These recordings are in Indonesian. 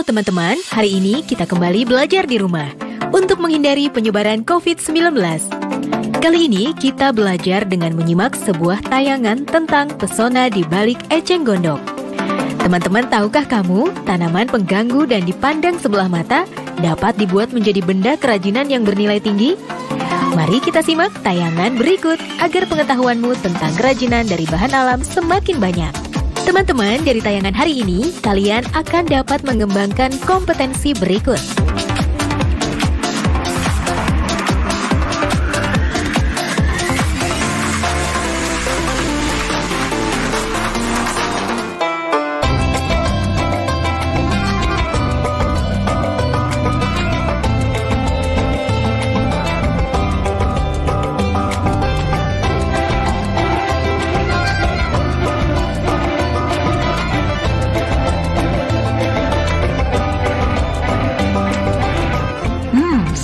teman-teman, hari ini kita kembali belajar di rumah untuk menghindari penyebaran COVID-19. Kali ini kita belajar dengan menyimak sebuah tayangan tentang pesona di balik eceng gondok. Teman-teman, tahukah kamu tanaman pengganggu dan dipandang sebelah mata dapat dibuat menjadi benda kerajinan yang bernilai tinggi? Mari kita simak tayangan berikut agar pengetahuanmu tentang kerajinan dari bahan alam semakin banyak. Teman-teman, dari tayangan hari ini, kalian akan dapat mengembangkan kompetensi berikut.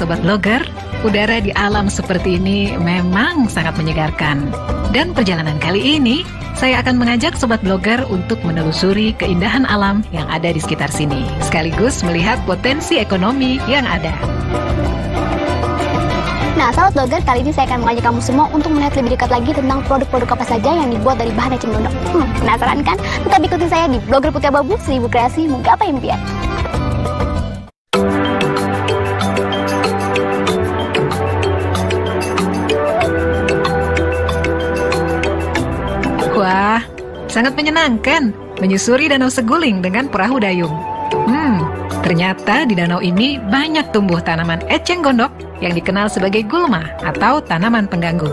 Sobat Blogger, udara di alam seperti ini memang sangat menyegarkan. Dan perjalanan kali ini, saya akan mengajak Sobat Blogger untuk menelusuri keindahan alam yang ada di sekitar sini, sekaligus melihat potensi ekonomi yang ada. Nah, Sobat Blogger, kali ini saya akan mengajak kamu semua untuk melihat lebih dekat lagi tentang produk-produk apa saja yang dibuat dari bahan eceng gondok. Penasaran kan? Tetap ikuti saya di Blogger Putih Abu-Abu, 1000 kreasi menggapai impian. Wah, sangat menyenangkan menyusuri Danau Seguling dengan perahu dayung. Ternyata di danau ini banyak tumbuh tanaman eceng gondok yang dikenal sebagai gulma atau tanaman pengganggu.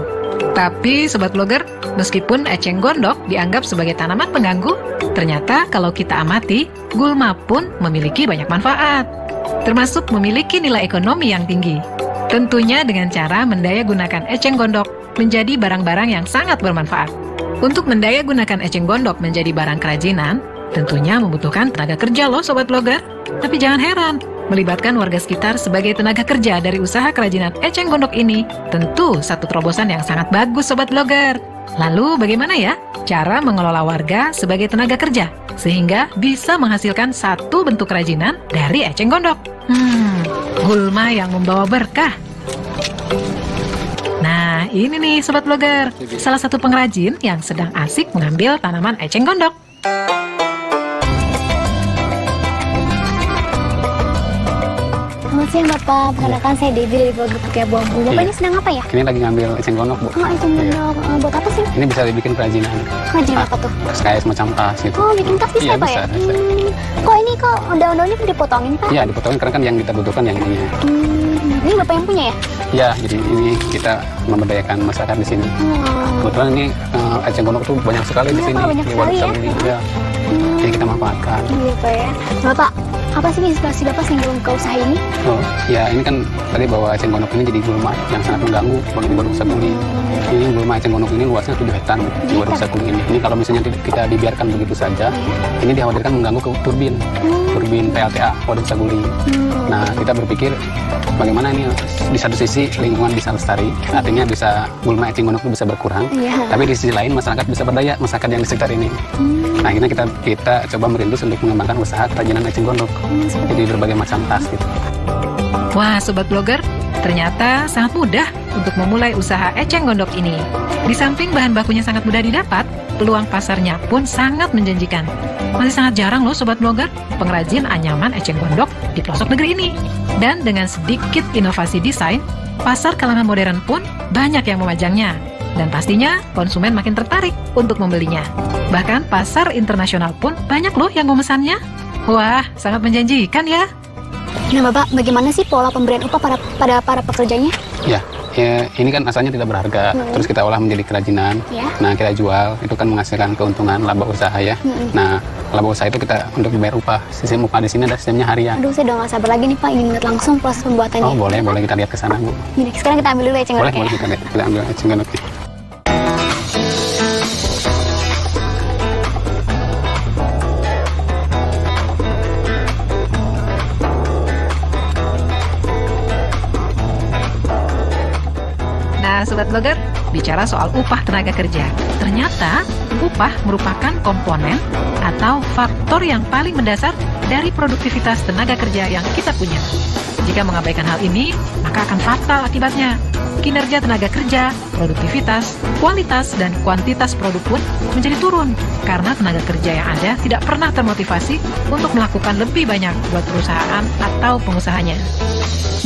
Tapi Sobat Blogger, meskipun eceng gondok dianggap sebagai tanaman pengganggu, ternyata kalau kita amati, gulma pun memiliki banyak manfaat, termasuk memiliki nilai ekonomi yang tinggi. Tentunya dengan cara mendaya gunakan eceng gondok menjadi barang-barang yang sangat bermanfaat. Untuk mendaya gunakan eceng gondok menjadi barang kerajinan, tentunya membutuhkan tenaga kerja loh Sobat Blogger. Tapi jangan heran, melibatkan warga sekitar sebagai tenaga kerja dari usaha kerajinan eceng gondok ini tentu satu terobosan yang sangat bagus Sobat Blogger. Lalu bagaimana ya cara mengelola warga sebagai tenaga kerja sehingga bisa menghasilkan satu bentuk kerajinan dari eceng gondok? Gulma yang membawa berkah. Nah, ini nih Sobat Blogger, salah satu pengrajin yang sedang asik mengambil tanaman eceng gondok. Selamat siang Bapak, perkenalkan saya Devi dari Blogger Putih Abu-Abu. Bapak ini sedang apa ya? Ini lagi ngambil eceng gondok, Bu. Oh, eceng gondok. Buat apa sih? Ini bisa dibikin kerajinan. Kerajinan apa tuh? Kayak semacam tas gitu. Oh, bikin tas bisa Pak ya? Bisa. Kok ini daun-daunnya dipotongin Pak? Iya, dipotongin karena kan yang kita butuhkan yang ininya. Ini Bapak yang punya ya? Iya, jadi ini kita memberdayakan masyarakat di sini. Kebetulan ini eceng gondok tuh banyak sekali di sini. Banyak sekali ya? Iya. Jadi kita manfaatkan. Iya Pak ya. Bapak, apa sih inspirasi Bapak sehingga membuka usaha ini? Oh, ya ini kan tadi bahwa eceng gondok ini jadi gulma yang sangat mengganggu bagi Waduk Saguling. Ini gulma eceng gondok ini luasnya 7 hektar di Waduk Saguling ini. Ini kalau misalnya kita dibiarkan begitu saja, ini dikhawatirkan mengganggu ke turbin PLTA Waduk Saguling. Nah, kita berpikir bagaimana ini di satu sisi lingkungan bisa lestari, artinya bisa gulma eceng gondok itu bisa berkurang, tapi di sisi lain masyarakat bisa berdaya, masyarakat yang di sekitar ini. Nah, akhirnya kita coba merintis untuk mengembangkan usaha kerajinan eceng gondok. Jadi berbagai macam tas gitu. Wah, Sobat Blogger, ternyata sangat mudah untuk memulai usaha eceng gondok ini. Di samping bahan bakunya sangat mudah didapat, peluang pasarnya pun sangat menjanjikan. Masih sangat jarang loh Sobat Blogger, pengrajin anyaman eceng gondok di pelosok negeri ini. Dan dengan sedikit inovasi desain, pasar kalangan modern pun banyak yang memajangnya. Dan pastinya konsumen makin tertarik untuk membelinya. Bahkan pasar internasional pun banyak loh yang memesannya. Wah, sangat menjanjikan ya. Nah Bapak, bagaimana sih pola pemberian upah pada para pekerjanya? Ya, ini kan asalnya tidak berharga, terus kita olah menjadi kerajinan. Nah, kita jual, itu kan menghasilkan keuntungan laba usaha ya. Nah, laba usaha itu kita untuk dibayar upah. Sistem upah di sini ada sistemnya harian. Aduh, saya udah nggak sabar lagi nih Pak, ingin melihat langsung proses pembuatannya. Oh, boleh kita lihat ke sana, Bu. Gini, sekarang kita ambil dulu eceng gondoknya. Boleh kita ambil eceng gondoknya. Nah, Sobat Blogger, bicara soal upah tenaga kerja. Ternyata, upah merupakan komponen atau faktor yang paling mendasar dari produktivitas tenaga kerja yang kita punya. Jika mengabaikan hal ini, maka akan fatal akibatnya. Kinerja tenaga kerja, produktivitas, kualitas, dan kuantitas produk pun menjadi turun karena tenaga kerja yang ada tidak pernah termotivasi untuk melakukan lebih banyak buat perusahaan atau pengusahanya.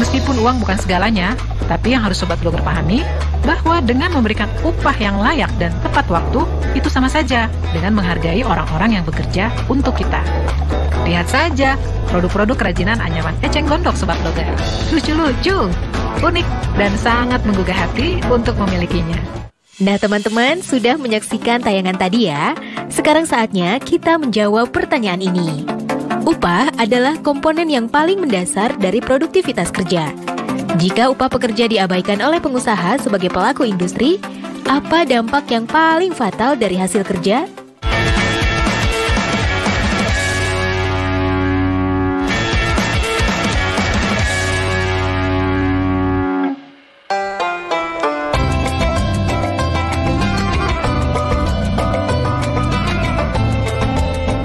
Meskipun uang bukan segalanya, tapi yang harus Sobat Blogger pahami bahwa dengan memberikan upah yang layak dan tepat waktu, itu sama saja dengan menghargai orang-orang yang bekerja untuk kita. Lihat saja produk-produk kerajinan anyaman eceng gondok Sobat Blogger. Lucu-lucu, unik, dan sangat menggugah hati untuk memilikinya. Nah teman-teman, sudah menyaksikan tayangan tadi ya? Sekarang saatnya kita menjawab pertanyaan ini. Upah adalah komponen yang paling mendasar dari produktivitas kerja. Jika upah pekerja diabaikan oleh pengusaha sebagai pelaku industri, apa dampak yang paling fatal dari hasil kerja?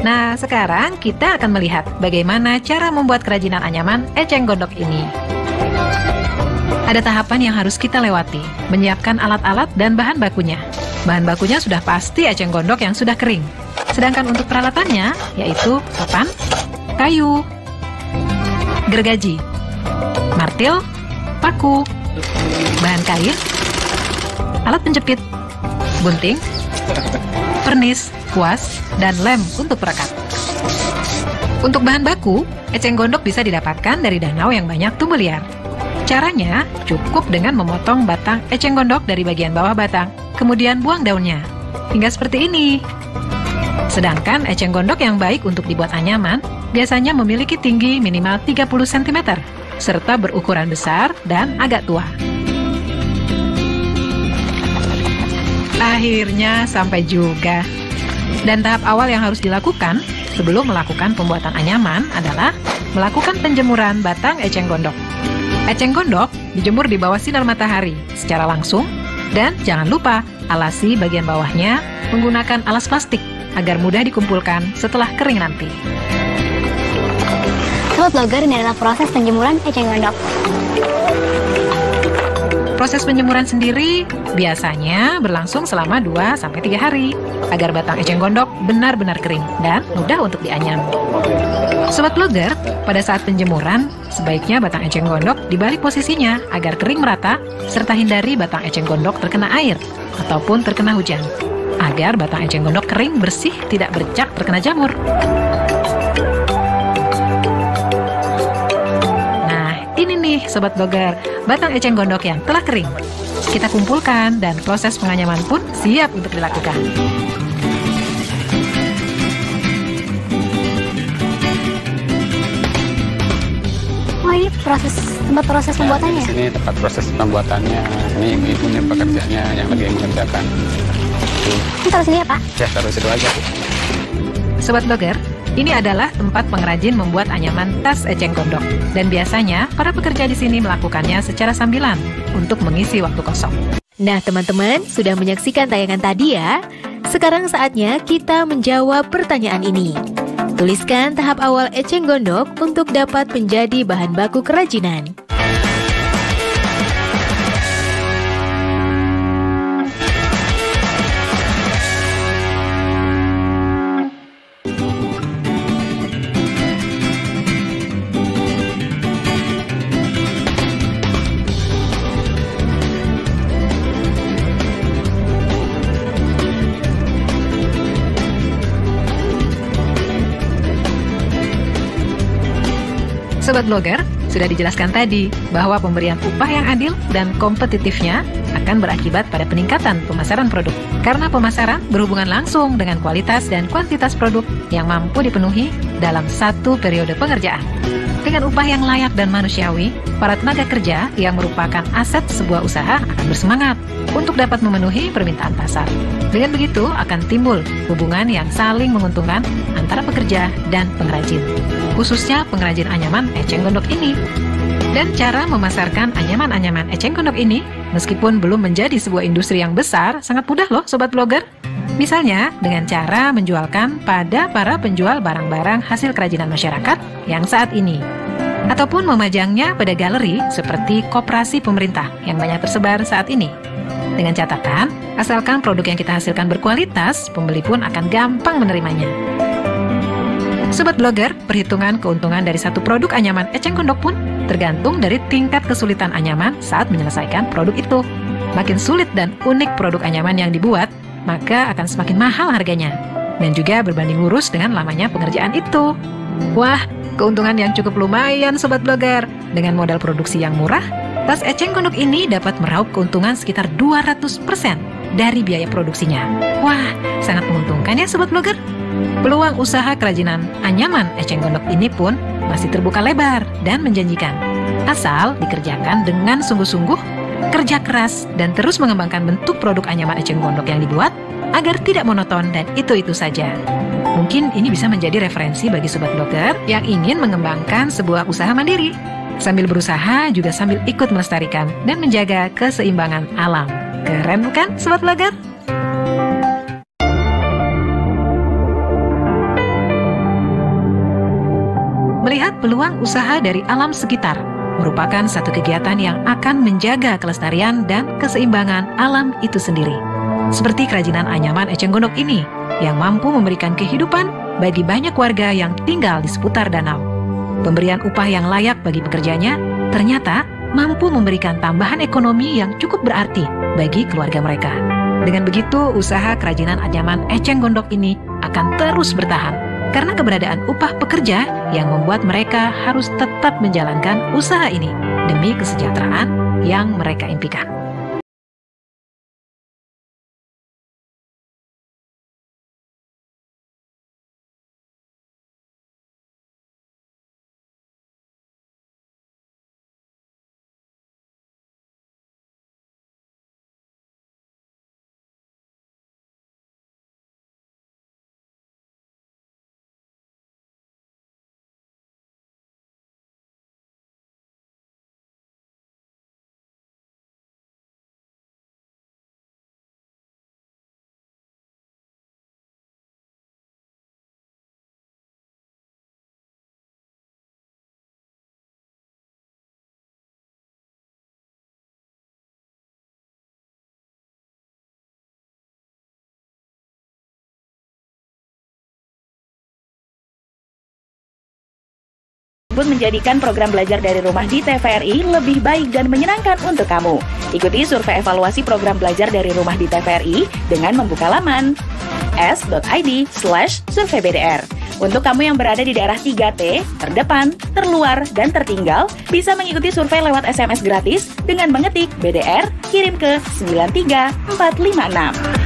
Nah, sekarang kita akan melihat bagaimana cara membuat kerajinan anyaman eceng gondok ini. Ada tahapan yang harus kita lewati, menyiapkan alat-alat dan bahan bakunya. Bahan bakunya sudah pasti eceng gondok yang sudah kering. Sedangkan untuk peralatannya, yaitu papan, kayu, gergaji, martil, paku, bahan kain, alat penjepit, gunting, vernis, kuas, dan lem untuk perekat. Untuk bahan baku, eceng gondok bisa didapatkan dari danau yang banyak tumbuh liar. Caranya cukup dengan memotong batang eceng gondok dari bagian bawah batang, kemudian buang daunnya, hingga seperti ini. Sedangkan eceng gondok yang baik untuk dibuat anyaman biasanya memiliki tinggi minimal 30 cm, serta berukuran besar dan agak tua. Akhirnya sampai juga. Dan tahap awal yang harus dilakukan sebelum melakukan pembuatan anyaman adalah melakukan penjemuran batang eceng gondok. Eceng gondok dijemur di bawah sinar matahari secara langsung, dan jangan lupa alasi bagian bawahnya menggunakan alas plastik agar mudah dikumpulkan setelah kering nanti. Sobat Blogger, ini adalah proses penjemuran eceng gondok. Proses penjemuran sendiri biasanya berlangsung selama 2-3 hari agar batang eceng gondok benar-benar kering dan mudah untuk dianyam. Sobat Blogger, pada saat penjemuran, sebaiknya batang eceng gondok dibalik posisinya agar kering merata serta hindari batang eceng gondok terkena air ataupun terkena hujan agar batang eceng gondok kering bersih, tidak bercak terkena jamur. Ini nih Sobat Blogger, batang eceng gondok yang telah kering. Kita kumpulkan dan proses penganyaman pun siap untuk dilakukan. Oh, ini tempat proses pembuatannya? Di sini tempat proses pembuatannya. Ini ibunya pekerjanya yang lagi mengerjakan. Ini taruh sini ya Pak? Ya, taruh situ aja. Sobat Blogger, ini adalah tempat pengrajin membuat anyaman tas eceng gondok. Dan biasanya, para pekerja di sini melakukannya secara sambilan untuk mengisi waktu kosong. Nah teman-teman, sudah menyaksikan tayangan tadi ya? Sekarang saatnya kita menjawab pertanyaan ini. Tuliskan tahap awal eceng gondok untuk dapat menjadi bahan baku kerajinan. Sobat Blogger, sudah dijelaskan tadi bahwa pemberian upah yang adil dan kompetitifnya akan berakibat pada peningkatan pemasaran produk. Karena pemasaran berhubungan langsung dengan kualitas dan kuantitas produk yang mampu dipenuhi dalam satu periode pengerjaan. Dengan upah yang layak dan manusiawi, para tenaga kerja yang merupakan aset sebuah usaha akan bersemangat untuk dapat memenuhi permintaan pasar. Dengan begitu akan timbul hubungan yang saling menguntungkan antara pekerja dan pengrajin, khususnya pengrajin anyaman eceng gondok ini. Dan cara memasarkan anyaman-anyaman eceng gondok ini Meskipun belum menjadi sebuah industri yang besar, sangat mudah loh Sobat Blogger. Misalnya dengan cara menjualkan pada para penjual barang-barang hasil kerajinan masyarakat yang saat ini. Ataupun memajangnya pada galeri seperti koperasi pemerintah yang banyak tersebar saat ini. Dengan catatan, asalkan produk yang kita hasilkan berkualitas, pembeli pun akan gampang menerimanya. Sobat Blogger, perhitungan keuntungan dari satu produk anyaman eceng gondok pun tergantung dari tingkat kesulitan anyaman saat menyelesaikan produk itu. Makin sulit dan unik produk anyaman yang dibuat, maka akan semakin mahal harganya. Dan juga berbanding lurus dengan lamanya pengerjaan itu. Wah, keuntungan yang cukup lumayan Sobat Blogger. Dengan modal produksi yang murah, tas eceng gondok ini dapat meraup keuntungan sekitar 200% dari biaya produksinya. Wah, sangat menguntungkan ya Sobat Blogger. Peluang usaha kerajinan anyaman eceng gondok ini pun masih terbuka lebar dan menjanjikan. Asal dikerjakan dengan sungguh-sungguh, kerja keras, dan terus mengembangkan bentuk produk anyaman eceng gondok yang dibuat agar tidak monoton dan itu-itu saja. Mungkin ini bisa menjadi referensi bagi Sobat Blogger yang ingin mengembangkan sebuah usaha mandiri. Sambil berusaha juga sambil ikut melestarikan dan menjaga keseimbangan alam. Keren bukan Sobat Blogger? Melihat peluang usaha dari alam sekitar merupakan satu kegiatan yang akan menjaga kelestarian dan keseimbangan alam itu sendiri. Seperti kerajinan anyaman eceng gondok ini yang mampu memberikan kehidupan bagi banyak warga yang tinggal di seputar danau. Pemberian upah yang layak bagi pekerjanya ternyata mampu memberikan tambahan ekonomi yang cukup berarti bagi keluarga mereka. Dengan begitu, usaha kerajinan anyaman eceng gondok ini akan terus bertahan karena keberadaan upah pekerja yang membuat mereka harus tetap menjalankan usaha ini demi kesejahteraan yang mereka impikan. Menjadikan program belajar dari rumah di TVRI lebih baik dan menyenangkan untuk kamu. Ikuti survei evaluasi program belajar dari rumah di TVRI dengan membuka laman s.id/surveibdr. Untuk kamu yang berada di daerah 3T, terdepan, terluar, dan tertinggal, bisa mengikuti survei lewat SMS gratis dengan mengetik BDR, kirim ke 93456.